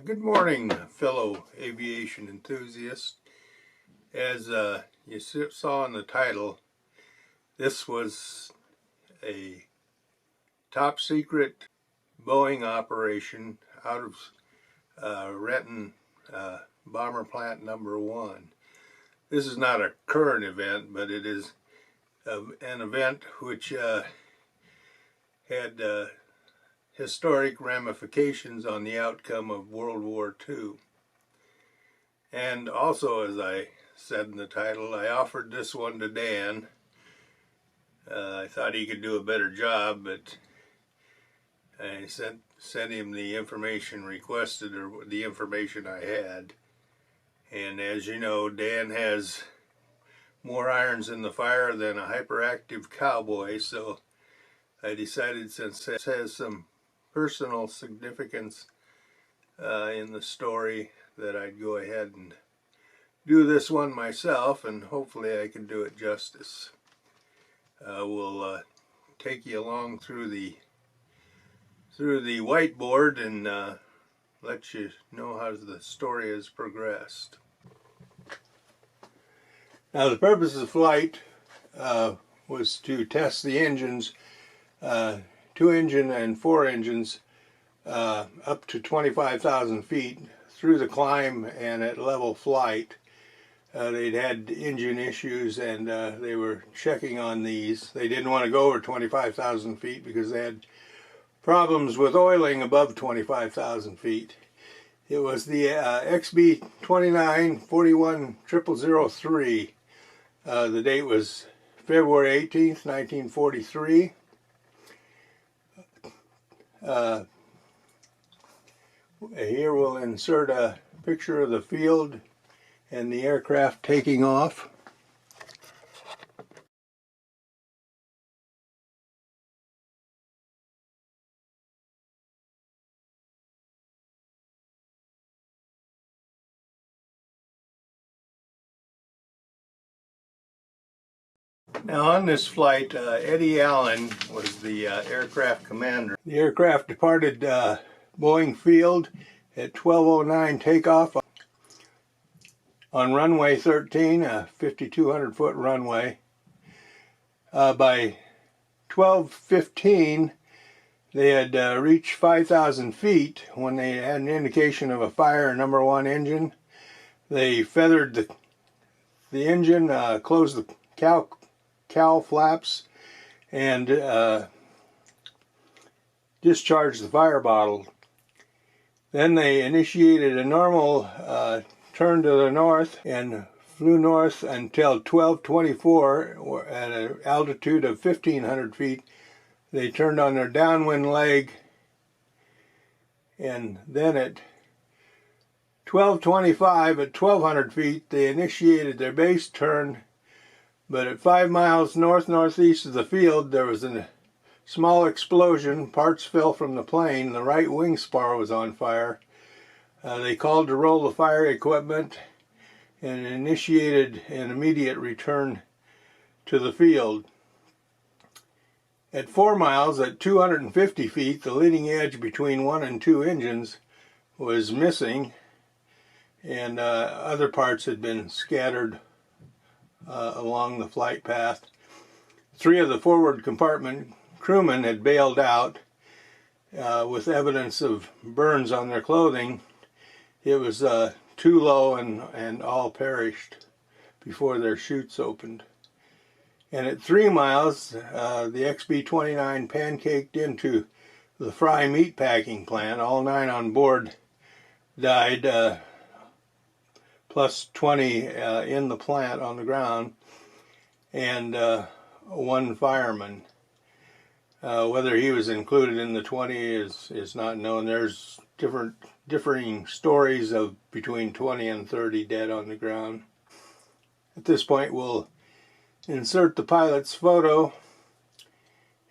Good morning, fellow aviation enthusiasts. As you saw in the title, this was a top secret Boeing operation out of Renton Bomber Plant Number 1. This is not a current event, but it is an event which had historic ramifications on the outcome of World War II. And also, as I said in the title, I offered this one to Dan. I thought he could do a better job, but I sent him the information requested, or the information I had. And as you know, Dan has more irons in the fire than a hyperactive cowboy, so I decided, since it has some personal significance in the story, that I'd go ahead and do this one myself, and hopefully I can do it justice. We'll take you along through the whiteboard and let you know how the story has progressed. Now, the purpose of the flight was to test the engines, 2-engine and 4 engines, up to 25,000 feet through the climb and at level flight. They'd had engine issues, and they were checking on these. They didn't want to go over 25,000 feet because they had problems with oiling above 25,000 feet. It was the XB 29-41-0003. The date was February 18th, 1943. Here we'll insert a picture of the field and the aircraft taking off. Now, on this flight, Eddie Allen was the aircraft commander. The aircraft departed Boeing Field at 12:09 takeoff on runway 13, a 5,200-foot runway. By 12:15, they had reached 5,000 feet when they had an indication of a fire in number 1 engine. They feathered the engine, closed the cowl flaps, and discharged the fire bottle. Then they initiated a normal turn to the north and flew north until 12:24 at an altitude of 1,500 feet. They turned on their downwind leg, and then at 12:25 at 1,200 feet they initiated their base turn. But at 5 miles north-northeast of the field, there was a small explosion. Parts fell from the plane. The right wing spar was on fire. They called to roll the fire equipment and initiated an immediate return to the field. At 4 miles, at 250 feet, the leading edge between 1 and 2 engines was missing, and other parts had been scattered along the flight path. 3 of the forward compartment crewmen had bailed out with evidence of burns on their clothing. It was too low, and all perished before their chutes opened. And at 3 miles, the XB-29 pancaked into the Fry meatpacking plant. All 9 on board died, plus 20 in the plant on the ground, and 1 fireman. Whether he was included in the 20 is not known. There's differing stories of between 20 and 30 dead on the ground. At this point, we'll insert the pilot's photo,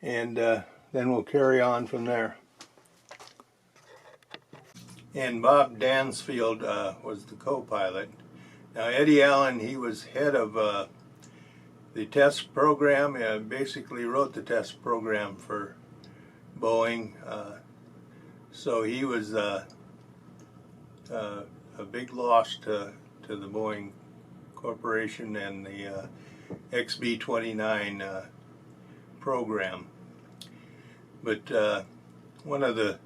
and then we'll carry on from there. And Bob Dansfield was the co-pilot. Now, Eddie Allen, he was head of the test program, basically wrote the test program for Boeing. So he was a big loss to the Boeing Corporation and the XB-29 program. But one of the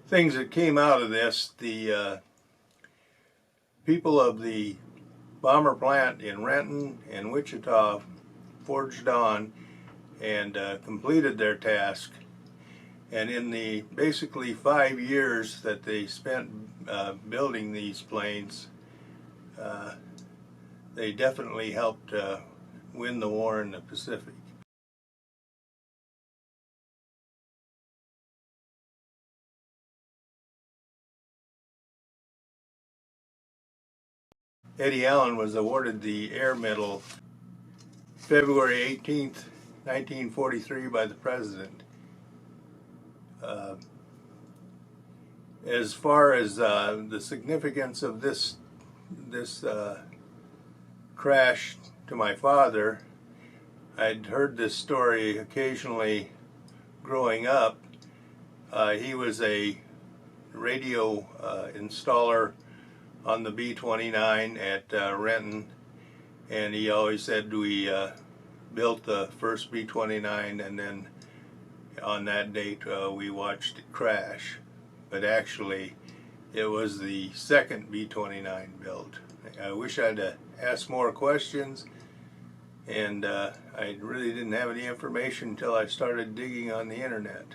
things that came out of this, the people of the bomber plant in Renton and Wichita forged on and completed their task. And in the basically 5 years that they spent building these planes, they definitely helped win the war in the Pacific. Eddie Allen was awarded the Air Medal February 18th, 1943 by the President. As far as the significance of this crash to my father, I'd heard this story occasionally growing up. He was a radio installer on the B-29 at Renton, and he always said we built the first B-29 and then on that date we watched it crash. But actually it was the second B-29 built. I wish I'd asked more questions, and I really didn't have any information until I started digging on the internet.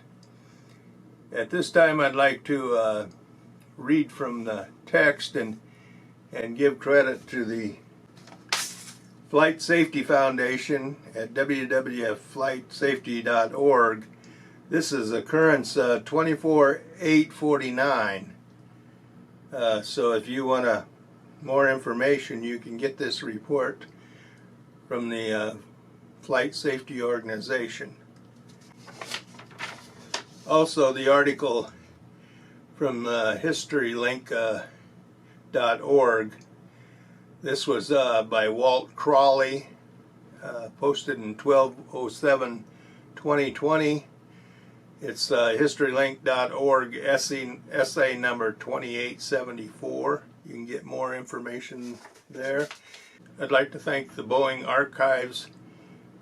At this time I'd like to read from the text and give credit to the Flight Safety Foundation at www.flightsafety.org. This is occurrence 24/8/49. So if you want more information, you can get this report from the Flight Safety Organization. Also, the article from historylink.org. This was by Walt Crawley, posted in 12/07/2020. It's historylink.org, essay number 2874. You can get more information there. I'd like to thank the Boeing Archives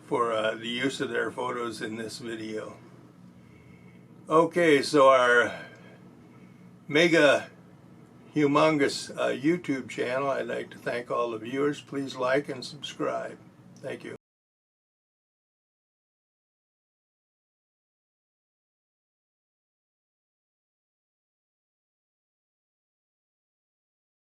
for the use of their photos in this video. Okay, so our mega humongous YouTube channel, I'd like to thank all the viewers. Please like and subscribe. Thank you.